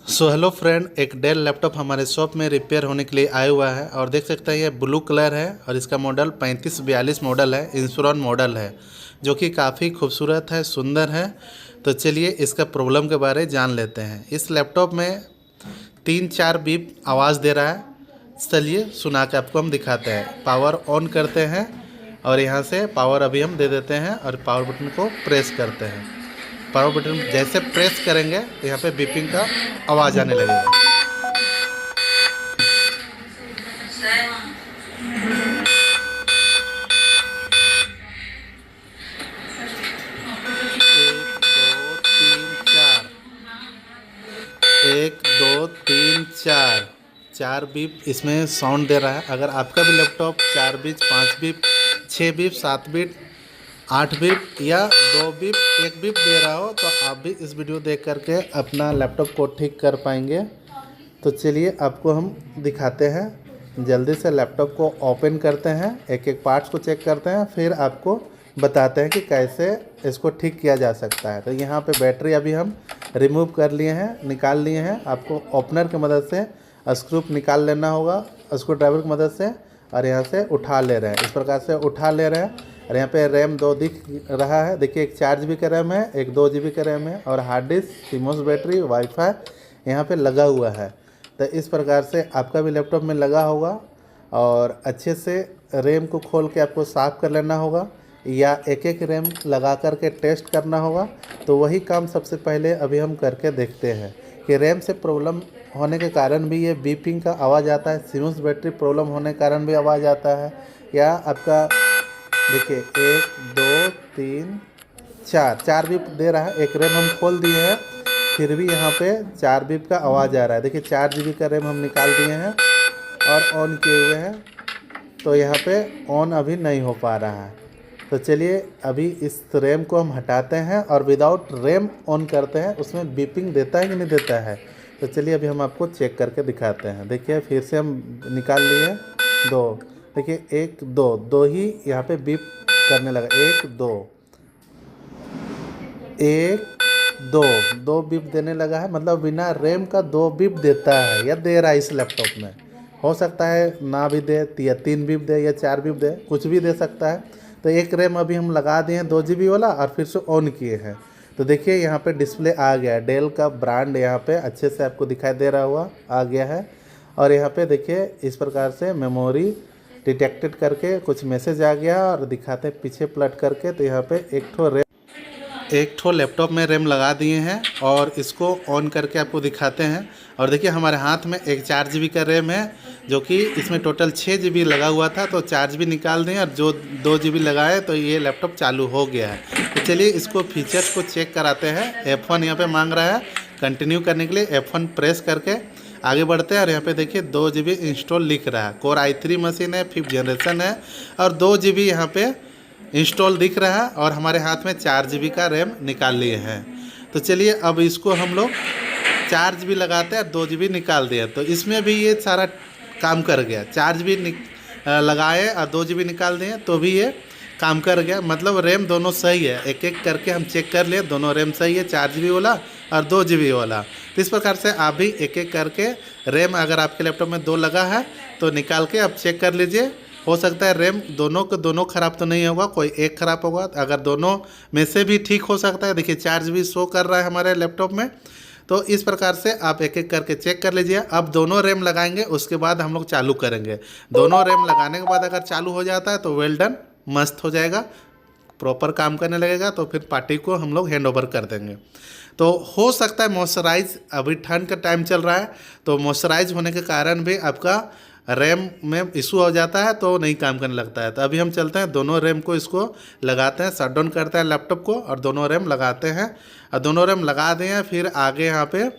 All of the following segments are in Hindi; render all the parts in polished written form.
हेलो फ्रेंड, एक डेल लैपटॉप हमारे शॉप में रिपेयर होने के लिए आया हुआ है और देख सकते हैं ये ब्लू कलर है और इसका मॉडल 3542 मॉडल है, इंश्योरेंस मॉडल है जो कि काफ़ी खूबसूरत है, सुंदर है। तो चलिए इसका प्रॉब्लम के बारे में जान लेते हैं। इस लैपटॉप में 3-4 बीप आवाज़ दे रहा है। चलिए सुना के आपको हम दिखाते हैं। पावर ऑन करते हैं और यहाँ से पावर अभी हम दे देते हैं और पावर बटन को प्रेस करते हैं। पावर बटन जैसे प्रेस करेंगे तो यहाँ पे बीपिंग का आवाज़ आने लगेगा। एक दो तीन चार, चार बीप इसमें साउंड दे रहा है। अगर आपका भी laptop 4 beep, 5 beep, 6 beep, 7 beep, 8 beep या 2 बीप, 1 बीप दे रहा हो तो आप भी इस वीडियो देख करके अपना लैपटॉप को ठीक कर पाएंगे। तो चलिए आपको हम दिखाते हैं। जल्दी से लैपटॉप को ओपन करते हैं, एक एक पार्ट्स को चेक करते हैं, फिर आपको बताते हैं कि कैसे इसको ठीक किया जा सकता है। तो यहाँ पे बैटरी अभी हम रिमूव कर लिए हैं, निकाल लिए हैं। आपको ओपनर की मदद से स्क्रू निकाल लेना होगा, स्क्रू ड्राइवर की मदद से, और यहाँ से उठा ले रहे हैं। इस प्रकार से उठा ले रहे हैं। और यहाँ पे रैम 2 दिख रहा है, देखिए एक 4 GB का रैम है, एक 2 GB का रैम है, और hard disk, CMOS battery, wifi यहाँ पे लगा हुआ है। तो इस प्रकार से आपका भी लैपटॉप में लगा होगा और अच्छे से रैम को खोल के आपको साफ़ कर लेना होगा या एक एक रैम लगा कर के टेस्ट करना होगा। तो वही काम सबसे पहले अभी हम करके देखते हैं कि रैम से प्रॉब्लम होने के कारण भी ये बीपिंग का आवाज़ आता है, सीमोस बैटरी प्रॉब्लम होने के कारण भी आवाज़ आता है, या आपका देखिए 1 2 3 4, 4 बीप दे रहा है। एक रैम हम खोल दिए हैं, फिर भी यहाँ पे 4 बीप का आवाज़ आ रहा है। देखिए 4 GB का रैम हम निकाल दिए हैं और ऑन किए हुए हैं, तो यहाँ पे ऑन अभी नहीं हो पा रहा है। तो चलिए अभी इस रैम को हम हटाते हैं और विदाउट रैम ऑन करते हैं, उसमें बीपिंग देता है कि नहीं देता है। तो चलिए अभी हम आपको चेक करके दिखाते हैं। देखिए फिर से हम निकाल लिए 2, देखिए 1 2 2 ही यहाँ पे बीप करने लगा। 1 2 1 2 2 बीप देने लगा है, मतलब बिना रैम का 2 बीप देता है या दे रहा है इस लैपटॉप में। हो सकता है ना भी दे या 3 बीप दे या 4 बीप दे, कुछ भी दे सकता है। तो एक रैम अभी हम लगा दिए हैं 2 GB वाला और फिर से ऑन किए हैं। तो देखिए यहाँ पे डिस्प्ले आ गया, डेल का ब्रांड यहाँ पे अच्छे से आपको दिखाई दे रहा हुआ आ गया है। और यहाँ पे देखिए इस प्रकार से मेमोरी डिटेक्टेड करके कुछ मैसेज आ गया और दिखाते हैं पीछे पलट करके। तो यहाँ पे एक ठो लैपटॉप में रैम लगा दिए हैं और इसको ऑन करके आपको दिखाते हैं। और देखिए हमारे हाथ में एक 4 GB का रैम है, जो कि इसमें टोटल 6 GB लगा हुआ था, तो 4 GB निकाल दें और जो 2 GB लगाए तो ये लैपटॉप चालू हो गया है। तो चलिए इसको फीचर्स को चेक कराते हैं। F1 यहाँ पे मांग रहा है, कंटिन्यू करने के लिए F1 प्रेस करके आगे बढ़ते हैं। और यहाँ पे देखिए 2 GB इंस्टॉल लिख रहा है। कोर i3 मशीन है, 5th जनरेशन है और 2 GB यहाँ पे इंस्टॉल दिख रहा है। और हमारे हाथ में 4 GB का रैम निकाल लिए हैं। तो चलिए अब इसको हम लोग 4 GB लगाते हैं और 2 GB निकाल दिया, तो इसमें भी ये सारा काम कर गया। 4 GB लगाए और 2 GB निकाल दिए तो भी ये काम कर गया, मतलब रैम दोनों सही है। एक एक करके हम चेक कर लिए, दोनों रैम सही है, 4 GB वाला और 2 GB वाला। तो इस प्रकार से आप भी एक एक करके रैम, अगर आपके लैपटॉप में 2 लगा है तो निकाल के आप चेक कर लीजिए। हो सकता है रैम दोनों के दोनों ख़राब तो नहीं होगा, कोई एक ख़राब होगा। अगर दोनों में से भी ठीक हो सकता है, देखिए 4 GB शो कर रहा है हमारे लैपटॉप में। तो इस प्रकार से आप एक एक करके चेक कर लीजिए। अब दोनों रैम लगाएंगे, उसके बाद हम लोग चालू करेंगे। दोनों रैम लगाने के बाद अगर चालू हो जाता है तो वेल डन, मस्त हो जाएगा, प्रॉपर काम करने लगेगा। तो फिर पार्टी को हम लोग हैंड ओवर कर देंगे। तो हो सकता है मॉइस्चराइज, अभी ठंड का टाइम चल रहा है तो मॉइस्चराइज होने के कारण भी आपका रैम में इशू हो जाता है, तो नहीं काम करने लगता है। तो अभी हम चलते हैं, दोनों रैम को इसको लगाते हैं, शट डाउन करते हैं लैपटॉप को और दोनों रैम लगाते हैं। और दोनों रैम लगा दें हैं, फिर आगे यहाँ पे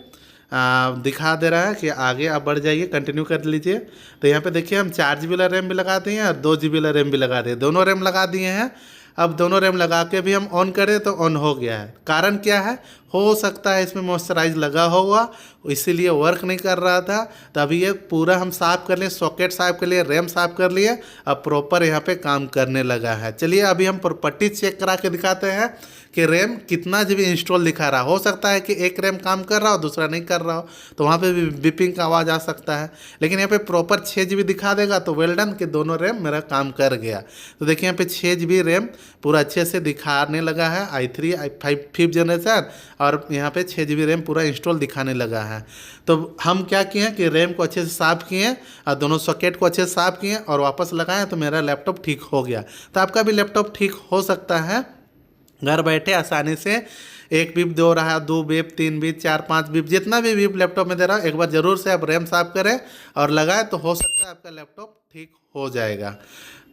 दिखा दे रहा है कि आगे आप बढ़ जाइए, कंटिन्यू कर लीजिए। तो यहाँ पे देखिए हम 4 GB वाला रैम भी लगा दिए हैं और 2 GB वाला रैम भी लगा दिए, दोनों रैम लगा दिए हैं। अब दोनों रैम लगा के भी हम ऑन करें तो ऑन हो गया है। कारण क्या है, हो सकता है इसमें मॉइस्चराइज लगा होगा, इसीलिए वर्क नहीं कर रहा था। तो अभी ये पूरा हम साफ़ कर लिए, सॉकेट साफ़ कर लिए, रैम साफ़ कर लिए, अब प्रॉपर यहाँ पे काम करने लगा है। चलिए अभी हम प्रॉपर्टी चेक करा के दिखाते हैं कि रैम कितना GB इंस्टॉल दिखा रहा है। हो सकता है कि एक रैम काम कर रहा हो दूसरा नहीं कर रहा हो, तो वहाँ पे भी बीपिंग का आवाज़ आ सकता है। लेकिन यहाँ पे प्रॉपर 6 GB दिखा देगा तो वेल डन कि दोनों रैम मेरा काम कर गया। तो देखिए यहाँ पे 6 GB रैम पूरा अच्छे से दिखाने लगा है, i3 i5 5th जनरेशन, और यहाँ पे 6 GB रैम पूरा इंस्टॉल दिखाने लगा है। तो हम क्या किए कि रैम को अच्छे से साफ़ किए और दोनों सॉकेट को अच्छे से साफ़ किए और वापस लगाएं तो मेरा लैपटॉप ठीक हो गया। तो आपका भी लैपटॉप ठीक हो सकता है घर बैठे आसानी से। 1 बीप दे रहा है, 2 बीप, 3 बीप, 4 5 बीप, जितना भी बीप लैपटॉप में दे रहा है, एक बार ज़रूर से आप रैम साफ़ करें और लगाएं तो हो सकता है आपका लैपटॉप ठीक हो जाएगा।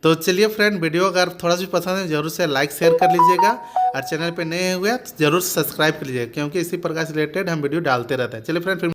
तो चलिए फ्रेंड, वीडियो अगर थोड़ा सा पसंद है ज़रूर से लाइक शेयर कर लीजिएगा, और चैनल पे नए हुए तो ज़रूर सब्सक्राइब कर लीजिएगा, क्योंकि इसी प्रकार से रिलेटेड हम वीडियो डालते रहते हैं। चलिए फ्रेंड, फिर